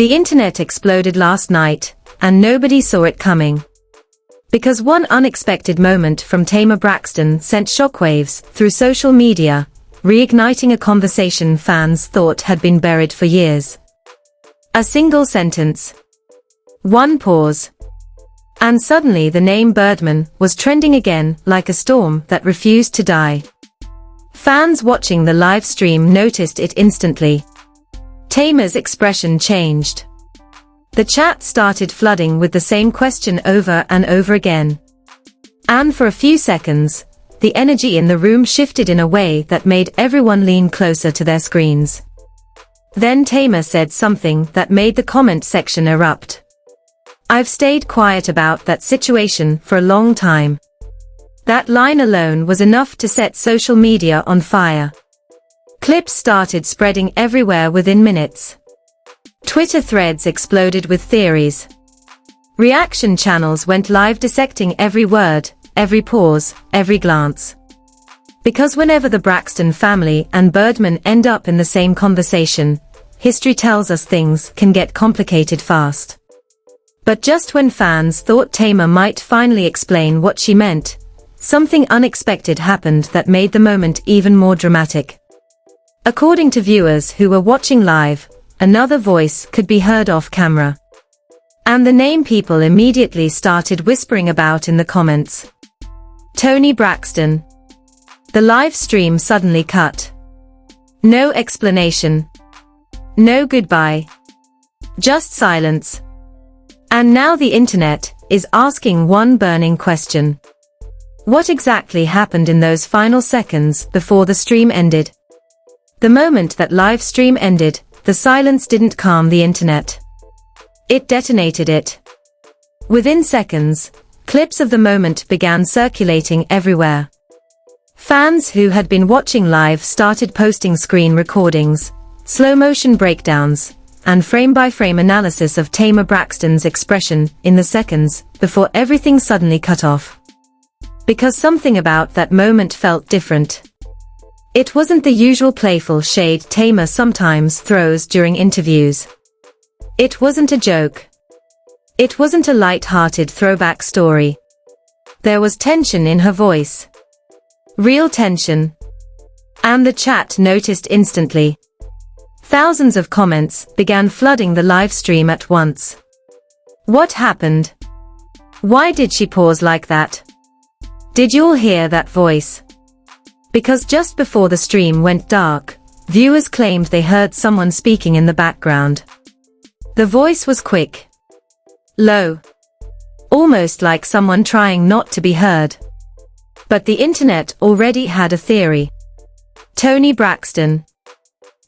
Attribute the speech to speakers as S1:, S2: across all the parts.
S1: The internet exploded last night, and nobody saw it coming. Because one unexpected moment from Tamar Braxton sent shockwaves through social media, reigniting a conversation fans thought had been buried for years. A single sentence. One pause. And suddenly the name Birdman was trending again like a storm that refused to die. Fans watching the live stream noticed it instantly. Tamar's expression changed. The chat started flooding with the same question over and over again. And for a few seconds, the energy in the room shifted in a way that made everyone lean closer to their screens. Then Tamar said something that made the comment section erupt. "I've stayed quiet about that situation for a long time." That line alone was enough to set social media on fire. Clips started spreading everywhere within minutes. Twitter threads exploded with theories. Reaction channels went live dissecting every word, every pause, every glance. Because whenever the Braxton family and Birdman end up in the same conversation, history tells us things can get complicated fast. But just when fans thought Tamar might finally explain what she meant, something unexpected happened that made the moment even more dramatic. According to viewers who were watching live, another voice could be heard off camera. And the name people immediately started whispering about in the comments. Toni Braxton. The live stream suddenly cut. No explanation. No goodbye. Just silence. And now the internet is asking one burning question. What exactly happened in those final seconds before the stream ended? The moment that live stream ended, the silence didn't calm the internet. It detonated it. Within seconds, clips of the moment began circulating everywhere. Fans who had been watching live started posting screen recordings, slow-motion breakdowns, and frame-by-frame analysis of Tamar Braxton's expression in the seconds before everything suddenly cut off. Because something about that moment felt different. It wasn't the usual playful shade Tamar sometimes throws during interviews. It wasn't a joke. It wasn't a light-hearted throwback story. There was tension in her voice. Real tension. And the chat noticed instantly. Thousands of comments began flooding the live stream at once. What happened? Why did she pause like that? Did you all hear that voice? Because just before the stream went dark, viewers claimed they heard someone speaking in the background. The voice was quick. Low. Almost like someone trying not to be heard. But the internet already had a theory. Toni Braxton.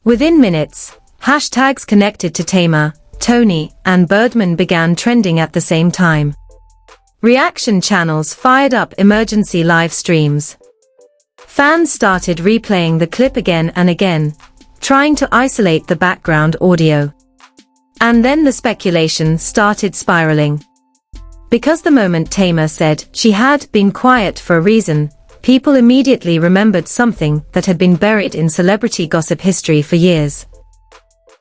S1: Within minutes, hashtags connected to Tamar, Toni, and Birdman began trending at the same time. Reaction channels fired up emergency live streams. Fans started replaying the clip again and again, trying to isolate the background audio. And then the speculation started spiraling. Because the moment Tamar said she had been quiet for a reason, people immediately remembered something that had been buried in celebrity gossip history for years.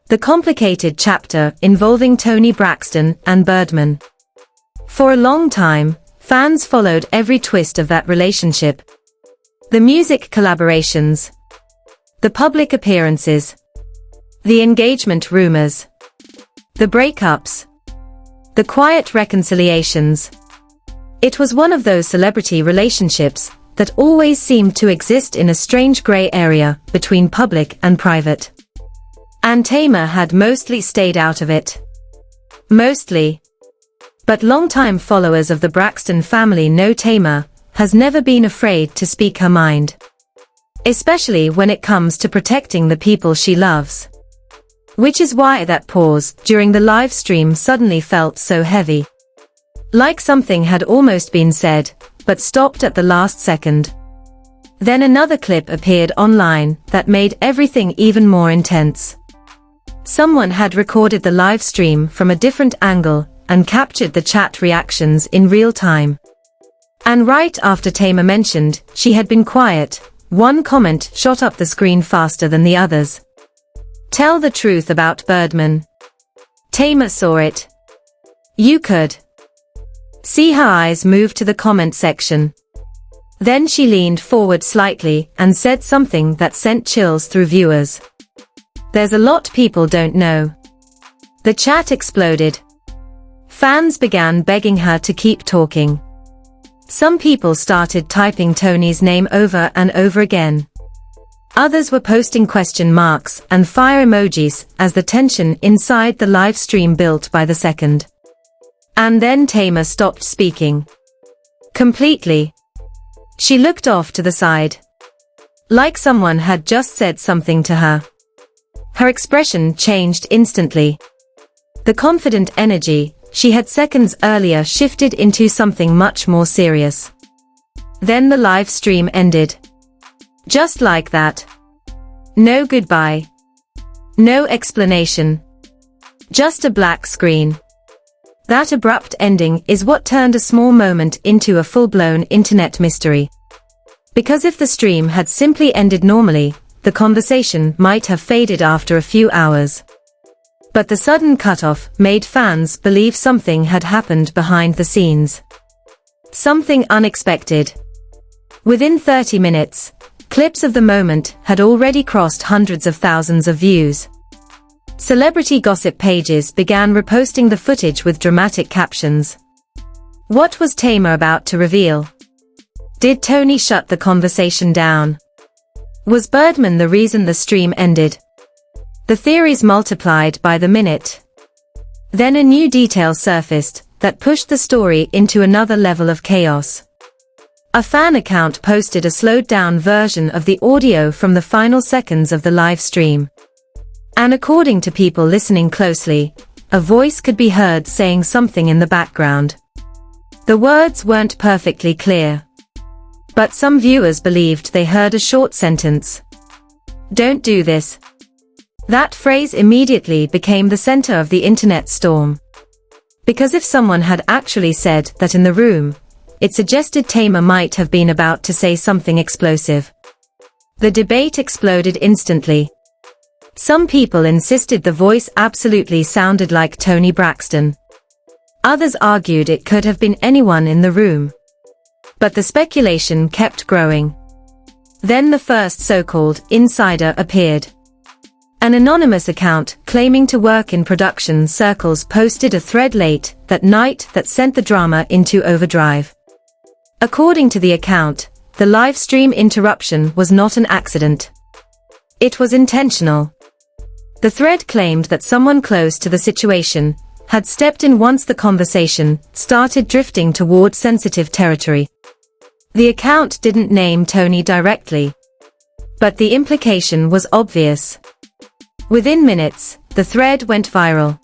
S1: The complicated chapter involving Toni Braxton and Birdman. For a long time, fans followed every twist of that relationship. The music collaborations. The public appearances. The engagement rumors. The breakups. The quiet reconciliations. It was one of those celebrity relationships that always seemed to exist in a strange gray area between public and private. And Tamar had mostly stayed out of it. Mostly. But longtime followers of the Braxton family know Tamar has never been afraid to speak her mind. Especially when it comes to protecting the people she loves. Which is why that pause during the live stream suddenly felt so heavy. Like something had almost been said, but stopped at the last second. Then another clip appeared online that made everything even more intense. Someone had recorded the live stream from a different angle and captured the chat reactions in real time. And right after Tamar mentioned she had been quiet, one comment shot up the screen faster than the others. Tell the truth about Birdman. Tamar saw it. You could see her eyes move to the comment section. Then she leaned forward slightly and said something that sent chills through viewers. There's a lot people don't know. The chat exploded. Fans began begging her to keep talking. Some people started typing Toni's name over and over again. Others were posting question marks and fire emojis as the tension inside the live stream built by the second. And then Tamar stopped speaking. Completely. She looked off to the side. Like someone had just said something to her. Her expression changed instantly. The confident energy she had seconds earlier shifted into something much more serious. Then the live stream ended. Just like that. No goodbye. No explanation. Just a black screen. That abrupt ending is what turned a small moment into a full-blown internet mystery. Because if the stream had simply ended normally, the conversation might have faded after a few hours. But the sudden cutoff made fans believe something had happened behind the scenes. Something unexpected. Within 30 minutes, clips of the moment had already crossed hundreds of thousands of views. Celebrity gossip pages began reposting the footage with dramatic captions. What was Tamar about to reveal? Did Toni shut the conversation down? Was Birdman the reason the stream ended? The theories multiplied by the minute. Then a new detail surfaced that pushed the story into another level of chaos. A fan account posted a slowed-down version of the audio from the final seconds of the live stream. And according to people listening closely, a voice could be heard saying something in the background. The words weren't perfectly clear. But some viewers believed they heard a short sentence. Don't do this. That phrase immediately became the center of the internet storm. Because if someone had actually said that in the room, it suggested Tamar might have been about to say something explosive. The debate exploded instantly. Some people insisted the voice absolutely sounded like Toni Braxton. Others argued it could have been anyone in the room. But the speculation kept growing. Then the first so-called insider appeared. An anonymous account claiming to work in production circles posted a thread late that night that sent the drama into overdrive. According to the account, the live stream interruption was not an accident. It was intentional. The thread claimed that someone close to the situation had stepped in once the conversation started drifting toward sensitive territory. The account didn't name Toni directly. But the implication was obvious. Within minutes, the thread went viral.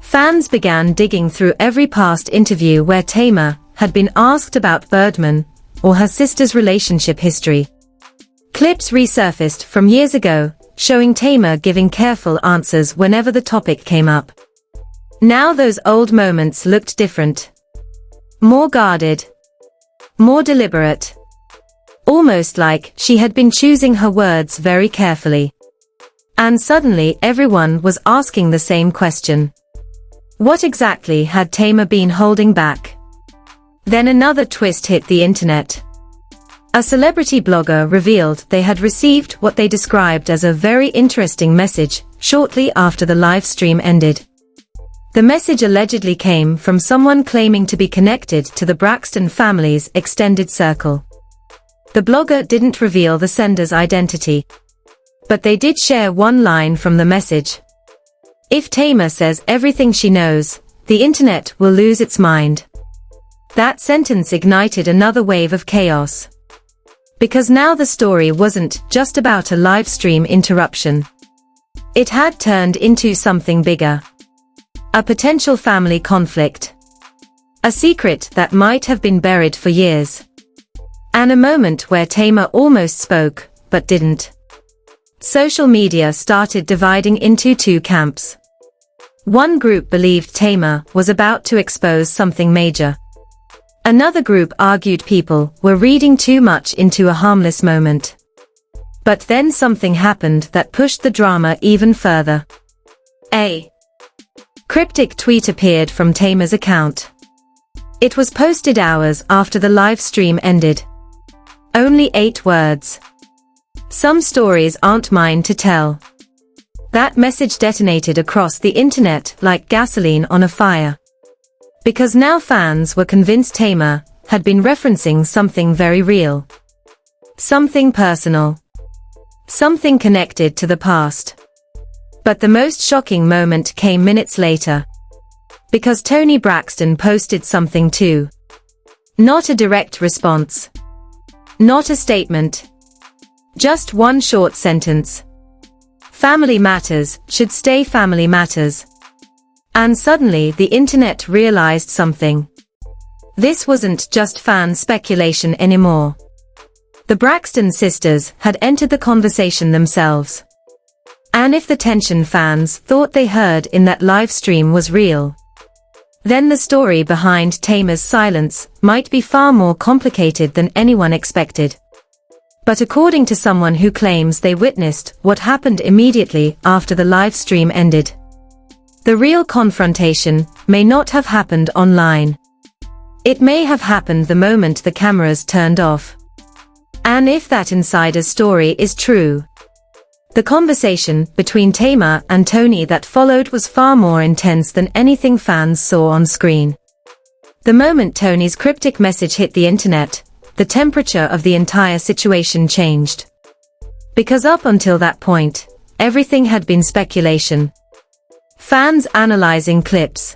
S1: Fans began digging through every past interview where Tamar had been asked about Birdman or her sister's relationship history. Clips resurfaced from years ago, showing Tamar giving careful answers whenever the topic came up. Now those old moments looked different. More guarded. More deliberate. Almost like she had been choosing her words very carefully. And suddenly everyone was asking the same question. What exactly had Tamar been holding back? Then another twist hit the internet. A celebrity blogger revealed they had received what they described as a very interesting message shortly after the live stream ended. The message allegedly came from someone claiming to be connected to the Braxton family's extended circle. The blogger didn't reveal the sender's identity. But they did share one line from the message. If Tamar says everything she knows, the internet will lose its mind. That sentence ignited another wave of chaos. Because now the story wasn't just about a live stream interruption. It had turned into something bigger. A potential family conflict. A secret that might have been buried for years. And a moment where Tamar almost spoke, but didn't. Social media started dividing into two camps. One group believed Tamar was about to expose something major. Another group argued people were reading too much into a harmless moment. But then something happened that pushed the drama even further. A cryptic tweet appeared from Tamar's account. It was posted hours after the live stream ended. Only 8 words. "Some stories aren't mine to tell." That message detonated across the internet like gasoline on a fire. Because now fans were convinced Tamar had been referencing something very real. Something personal. Something connected to the past. But the most shocking moment came minutes later. Because Toni Braxton posted something too. Not a direct response. Not a statement. Just one short sentence. "Family matters should stay family matters." And suddenly the internet realized something. This wasn't just fan speculation anymore. The Braxton sisters had entered the conversation themselves. And if the tension fans thought they heard in that live stream was real, then the story behind Tamar's silence might be far more complicated than anyone expected. But according to someone who claims they witnessed what happened immediately after the live stream ended, the real confrontation may not have happened online. It may have happened the moment the cameras turned off. And if that insider's story is true, the conversation between Tamar and Toni that followed was far more intense than anything fans saw on screen. The moment Toni's cryptic message hit the internet, the temperature of the entire situation changed. Because up until that point, everything had been speculation. Fans analyzing clips.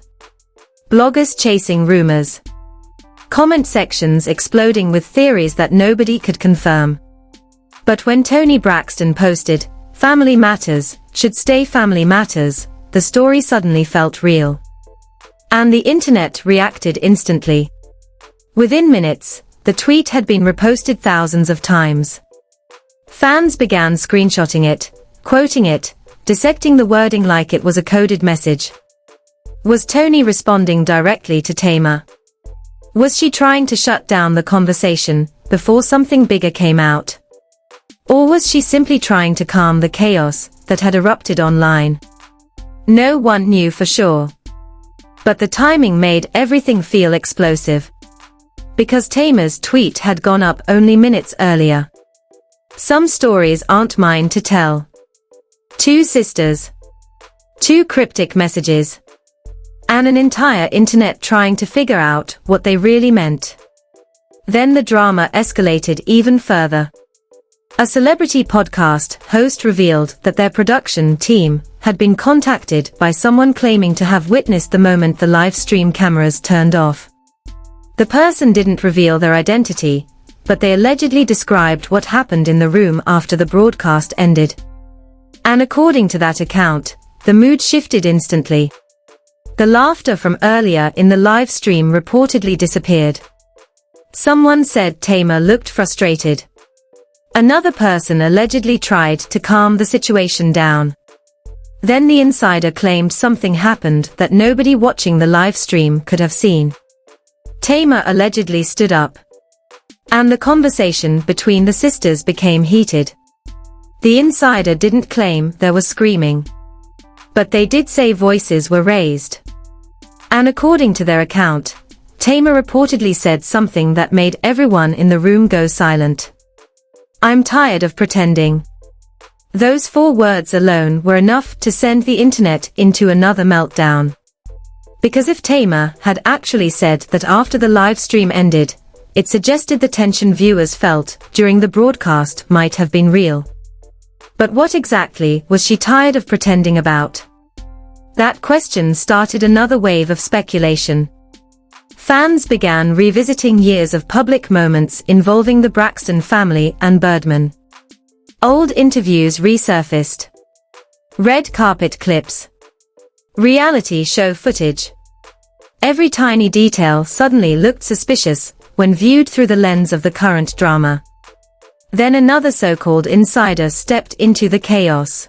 S1: Bloggers chasing rumors. Comment sections exploding with theories that nobody could confirm. But when Toni Braxton posted, "Family matters should stay family matters," the story suddenly felt real. And the internet reacted instantly. Within minutes, the tweet had been reposted thousands of times. Fans began screenshotting it, quoting it, dissecting the wording like it was a coded message. Was Toni responding directly to Tamar? Was she trying to shut down the conversation before something bigger came out? Or was she simply trying to calm the chaos that had erupted online? No one knew for sure. But the timing made everything feel explosive. Because Tamar's tweet had gone up only minutes earlier. "Some stories aren't mine to tell." 2 sisters. 2 cryptic messages. And an entire internet trying to figure out what they really meant. Then the drama escalated even further. A celebrity podcast host revealed that their production team had been contacted by someone claiming to have witnessed the moment the live stream cameras turned off. The person didn't reveal their identity, but they allegedly described what happened in the room after the broadcast ended. And according to that account, the mood shifted instantly. The laughter from earlier in the live stream reportedly disappeared. Someone said Tamar looked frustrated. Another person allegedly tried to calm the situation down. Then the insider claimed something happened that nobody watching the live stream could have seen. Tamar allegedly stood up. And the conversation between the sisters became heated. The insider didn't claim there was screaming. But they did say voices were raised. And according to their account, Tamar reportedly said something that made everyone in the room go silent. "I'm tired of pretending." Those 4 words alone were enough to send the internet into another meltdown. Because if Tamar had actually said that after the live stream ended, it suggested the tension viewers felt during the broadcast might have been real. But what exactly was she tired of pretending about? That question started another wave of speculation. Fans began revisiting years of public moments involving the Braxton family and Birdman. Old interviews resurfaced. Red carpet clips. Reality show footage. Every tiny detail suddenly looked suspicious when viewed through the lens of the current drama. Then another so-called insider stepped into the chaos.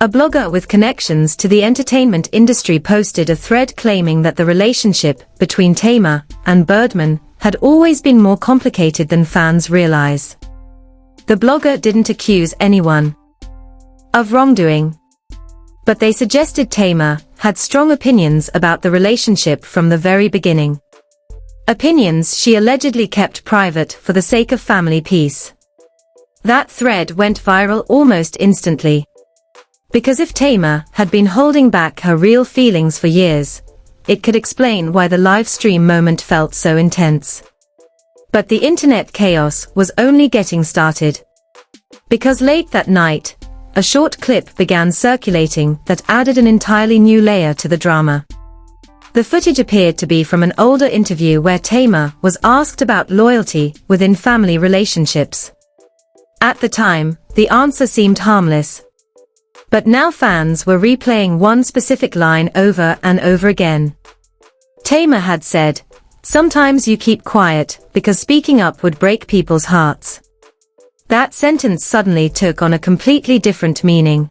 S1: A blogger with connections to the entertainment industry posted a thread claiming that the relationship between Tamar and Birdman had always been more complicated than fans realize. The blogger didn't accuse anyone of wrongdoing, but they suggested Tamar had strong opinions about the relationship from the very beginning. Opinions she allegedly kept private for the sake of family peace. That thread went viral almost instantly. Because if Tamar had been holding back her real feelings for years, it could explain why the live stream moment felt so intense. But the internet chaos was only getting started. Because late that night, a short clip began circulating that added an entirely new layer to the drama. The footage appeared to be from an older interview where Tamar was asked about loyalty within family relationships. At the time, the answer seemed harmless. But now fans were replaying one specific line over and over again. Tamar had said, "Sometimes you keep quiet, because speaking up would break people's hearts." That sentence suddenly took on a completely different meaning.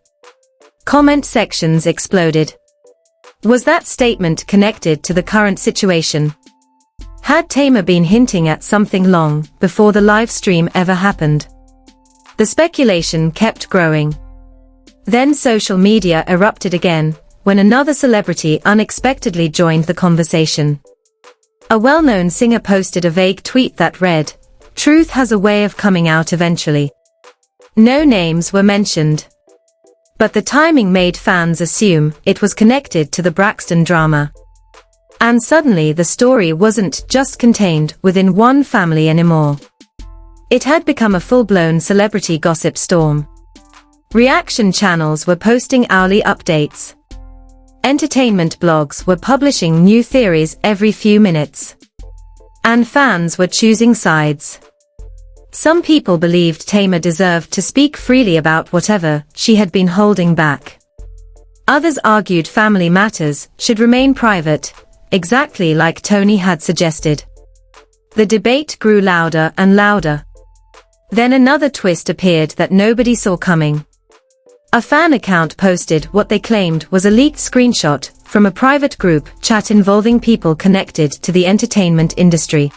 S1: Comment sections exploded. Was that statement connected to the current situation? Had Tamar been hinting at something long before the live stream ever happened? The speculation kept growing. Then social media erupted again, when another celebrity unexpectedly joined the conversation. A well-known singer posted a vague tweet that read, "Truth has a way of coming out eventually." No names were mentioned. But the timing made fans assume it was connected to the Braxton drama. And suddenly the story wasn't just contained within one family anymore. It had become a full-blown celebrity gossip storm. Reaction channels were posting hourly updates. Entertainment blogs were publishing new theories every few minutes. And fans were choosing sides. Some people believed Tamar deserved to speak freely about whatever she had been holding back. Others argued family matters should remain private, exactly like Toni had suggested. The debate grew louder and louder. Then another twist appeared that nobody saw coming. A fan account posted what they claimed was a leaked screenshot from a private group chat involving people connected to the entertainment industry.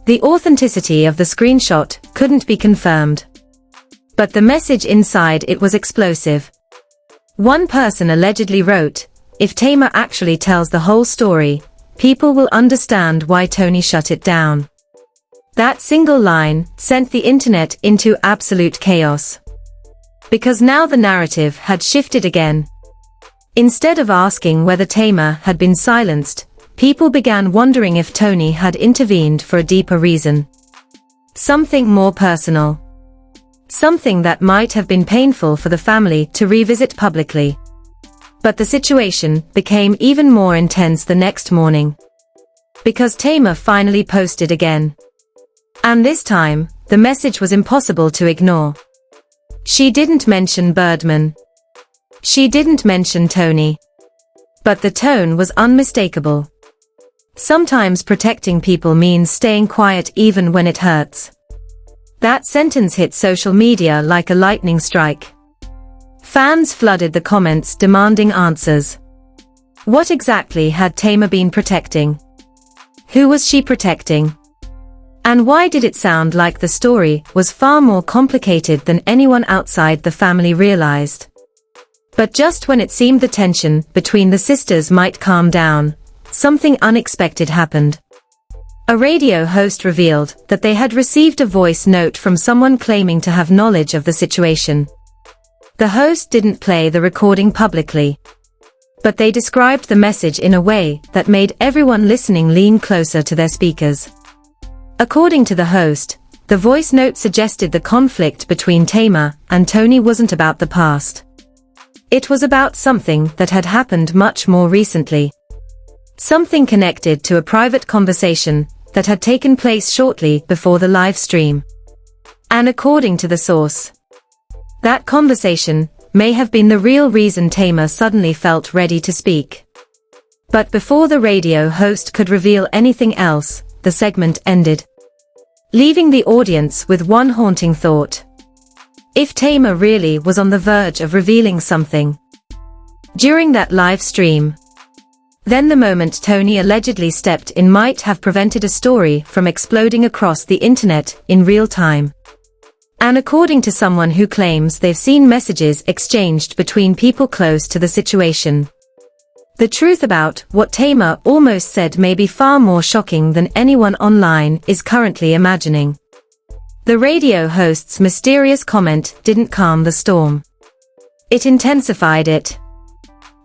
S1: The authenticity of the screenshot couldn't be confirmed. But the message inside it was explosive. One person allegedly wrote, "If Tamar actually tells the whole story, people will understand why Toni shut it down." That single line sent the internet into absolute chaos. Because now the narrative had shifted again. Instead of asking whether Tamar had been silenced, people began wondering if Toni had intervened for a deeper reason. Something more personal. Something that might have been painful for the family to revisit publicly. But the situation became even more intense the next morning. Because Tamar finally posted again. And this time, the message was impossible to ignore. She didn't mention Birdman. She didn't mention Toni. But the tone was unmistakable. Sometimes protecting people means staying quiet even when it hurts. That sentence hit social media like a lightning strike. Fans flooded the comments demanding answers. What exactly had Tamar been protecting? Who was she protecting? And why did it sound like the story was far more complicated than anyone outside the family realized? But just when it seemed the tension between the sisters might calm down, something unexpected happened. A radio host revealed that they had received a voice note from someone claiming to have knowledge of the situation. The host didn't play the recording publicly. But they described the message in a way that made everyone listening lean closer to their speakers. According to the host, the voice note suggested the conflict between Tamar and Toni wasn't about the past. It was about something that had happened much more recently. Something connected to a private conversation that had taken place shortly before the live stream. And according to the source, that conversation may have been the real reason Tamar suddenly felt ready to speak. But before the radio host could reveal anything else, the segment ended, leaving the audience with one haunting thought. If Tamar really was on the verge of revealing something during that live stream, then the moment Toni allegedly stepped in might have prevented a story from exploding across the internet in real time. And according to someone who claims they've seen messages exchanged between people close to the situation, The truth about what Tamar almost said may be far more shocking than anyone online is currently imagining. The radio host's mysterious comment didn't calm the storm. It intensified it.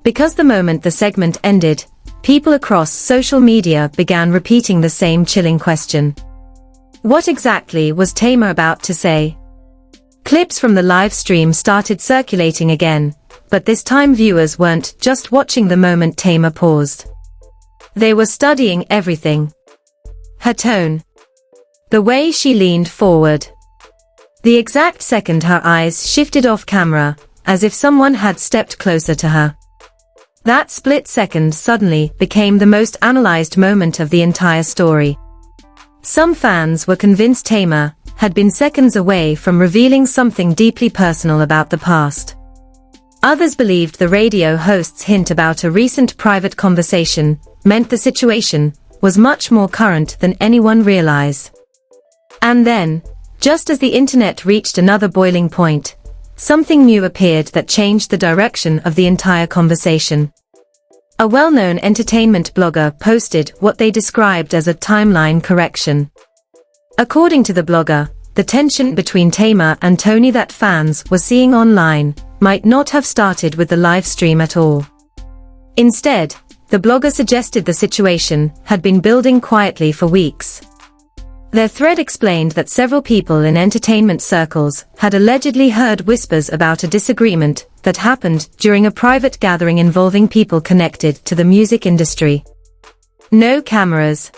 S1: Because the moment the segment ended, people across social media began repeating the same chilling question. What exactly was Tamar about to say? Clips from the live stream started circulating again, but this time viewers weren't just watching the moment Tamar paused. They were studying everything. Her tone. The way she leaned forward. The exact second her eyes shifted off camera, as if someone had stepped closer to her. That split second suddenly became the most analyzed moment of the entire story. Some fans were convinced Tamar had been seconds away from revealing something deeply personal about the past. Others believed the radio host's hint about a recent private conversation meant the situation was much more current than anyone realized. And then, just as the internet reached another boiling point, something new appeared that changed the direction of the entire conversation. A well-known entertainment blogger posted what they described as a timeline correction. According to the blogger, the tension between Tamar and Toni that fans were seeing online might not have started with the live stream at all. Instead, the blogger suggested the situation had been building quietly for weeks. Their thread explained that several people in entertainment circles had allegedly heard whispers about a disagreement that happened during a private gathering involving people connected to the music industry. No cameras.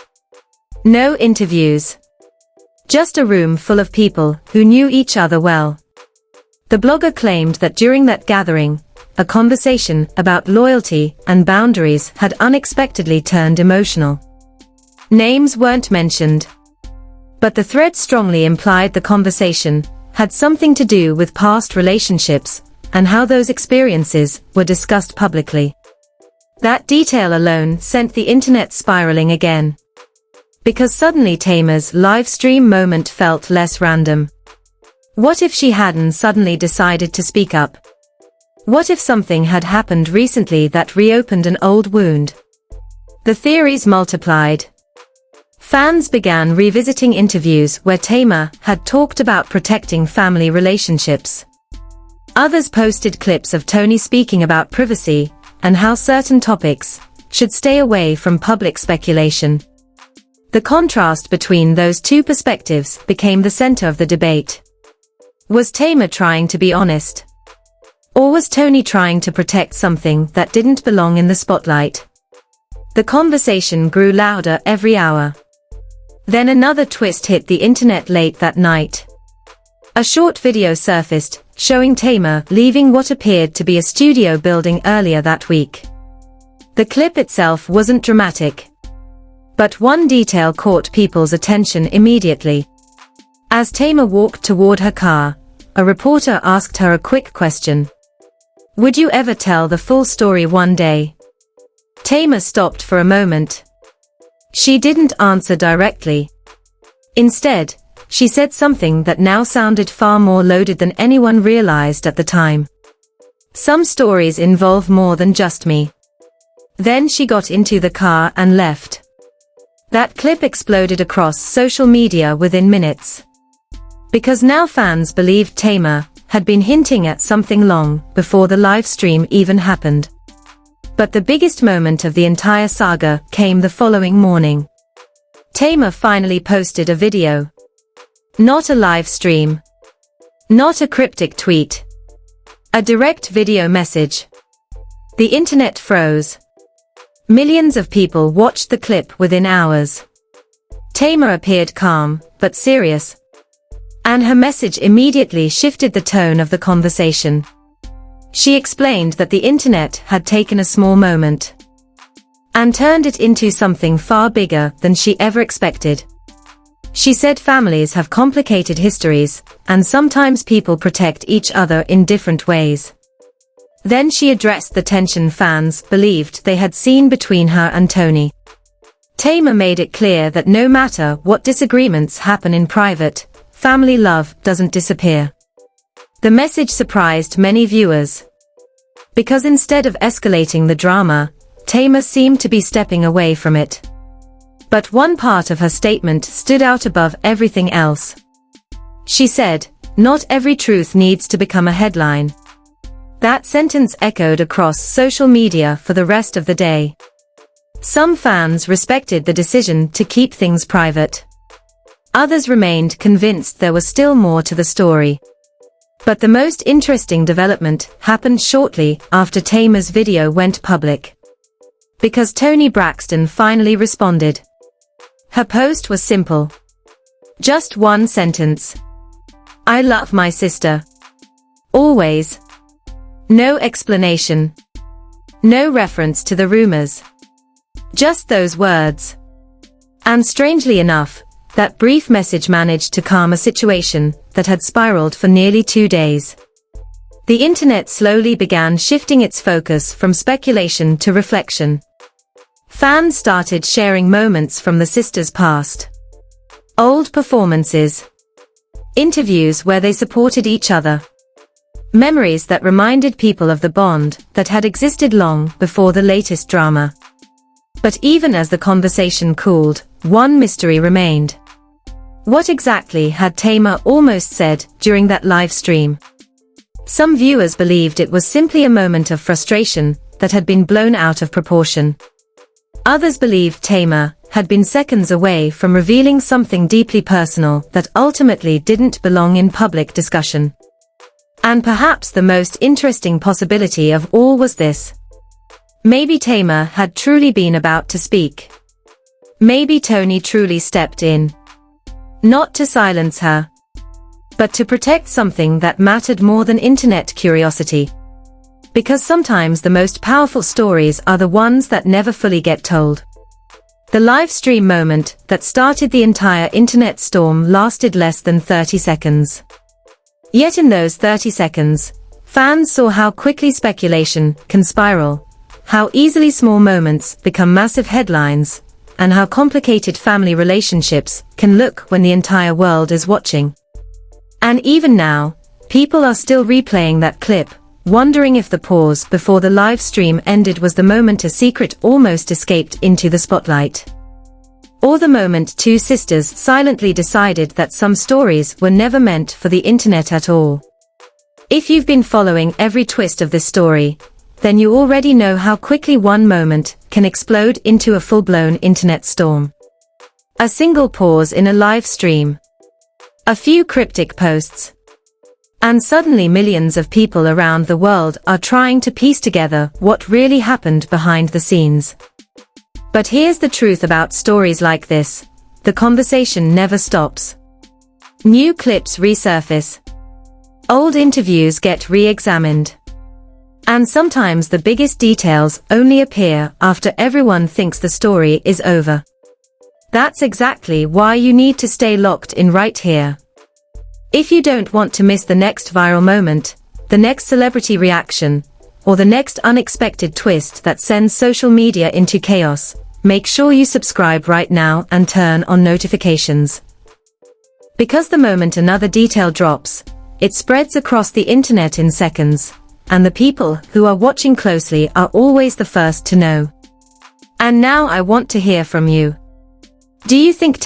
S1: No interviews. Just a room full of people who knew each other well. The blogger claimed that during that gathering, a conversation about loyalty and boundaries had unexpectedly turned emotional. Names weren't mentioned. But the thread strongly implied the conversation had something to do with past relationships and how those experiences were discussed publicly. That detail alone sent the internet spiraling again. Because suddenly Tamar's live stream moment felt less random. What if she hadn't suddenly decided to speak up? What if something had happened recently that reopened an old wound? The theories multiplied. Fans began revisiting interviews where Tamar had talked about protecting family relationships. Others posted clips of Toni speaking about privacy and how certain topics should stay away from public speculation. The contrast between those two perspectives became the center of the debate. Was Tamar trying to be honest? Or was Toni trying to protect something that didn't belong in the spotlight? The conversation grew louder every hour. Then another twist hit the internet late that night. A short video surfaced, showing Tamar leaving what appeared to be a studio building earlier that week. The clip itself wasn't dramatic. But one detail caught people's attention immediately. As Tamar walked toward her car, a reporter asked her a quick question. Would you ever tell the full story one day? Tamar stopped for a moment. She didn't answer directly. Instead, she said something that now sounded far more loaded than anyone realized at the time. Some stories involve more than just me. Then she got into the car and left. That clip exploded across social media within minutes. Because now fans believed Tamar had been hinting at something long before the live stream even happened. But the biggest moment of the entire saga came the following morning. Tamar finally posted a video. Not a live stream. Not a cryptic tweet. A direct video message. The internet froze. Millions of people watched the clip within hours. Tamar appeared calm, but serious. And her message immediately shifted the tone of the conversation. She explained that the internet had taken a small moment and turned it into something far bigger than she ever expected. She said families have complicated histories, and sometimes people protect each other in different ways. Then she addressed the tension fans believed they had seen between her and Toni. Tamar made it clear that no matter what disagreements happen in private, family love doesn't disappear. The message surprised many viewers. Because instead of escalating the drama, Tamar seemed to be stepping away from it. But one part of her statement stood out above everything else. She said, "Not every truth needs to become a headline." That sentence echoed across social media for the rest of the day. Some fans respected the decision to keep things private. Others remained convinced there was still more to the story. But the most interesting development happened shortly after Tamar's video went public. Because Toni Braxton finally responded. Her post was simple. Just one sentence. "I love my sister. Always." No explanation. No reference to the rumors. Just those words. And strangely enough, that brief message managed to calm a situation that had spiraled for nearly 2 days. The internet slowly began shifting its focus from speculation to reflection. Fans started sharing moments from the sisters' past. Old performances. Interviews where they supported each other. Memories that reminded people of the bond that had existed long before the latest drama. But even as the conversation cooled, one mystery remained. What exactly had Tamar almost said during that live stream? Some viewers believed it was simply a moment of frustration that had been blown out of proportion. Others believed Tamar had been seconds away from revealing something deeply personal that ultimately didn't belong in public discussion. And perhaps the most interesting possibility of all was this. Maybe Tamar had truly been about to speak. Maybe Toni truly stepped in. Not to silence her, but to protect something that mattered more than internet curiosity. Because sometimes the most powerful stories are the ones that never fully get told. The live stream moment that started the entire internet storm lasted less than 30 seconds. Yet in those 30 seconds, fans saw how quickly speculation can spiral, how easily small moments become massive headlines, and how complicated family relationships can look when the entire world is watching. And even now, people are still replaying that clip, wondering if the pause before the live stream ended was the moment a secret almost escaped into the spotlight. Or the moment two sisters silently decided that some stories were never meant for the internet at all. If you've been following every twist of this story, then you already know how quickly one moment can explode into a full-blown internet storm. A single pause in a live stream. A few cryptic posts. And suddenly millions of people around the world are trying to piece together what really happened behind the scenes. But here's the truth about stories like this. The conversation never stops. New clips resurface. Old interviews get re-examined. And sometimes the biggest details only appear after everyone thinks the story is over. That's exactly why you need to stay locked in right here. If you don't want to miss the next viral moment, the next celebrity reaction, or the next unexpected twist that sends social media into chaos, make sure you subscribe right now and turn on notifications. Because the moment another detail drops, it spreads across the internet in seconds. And the people who are watching closely are always the first to know. And now I want to hear from you. Do you think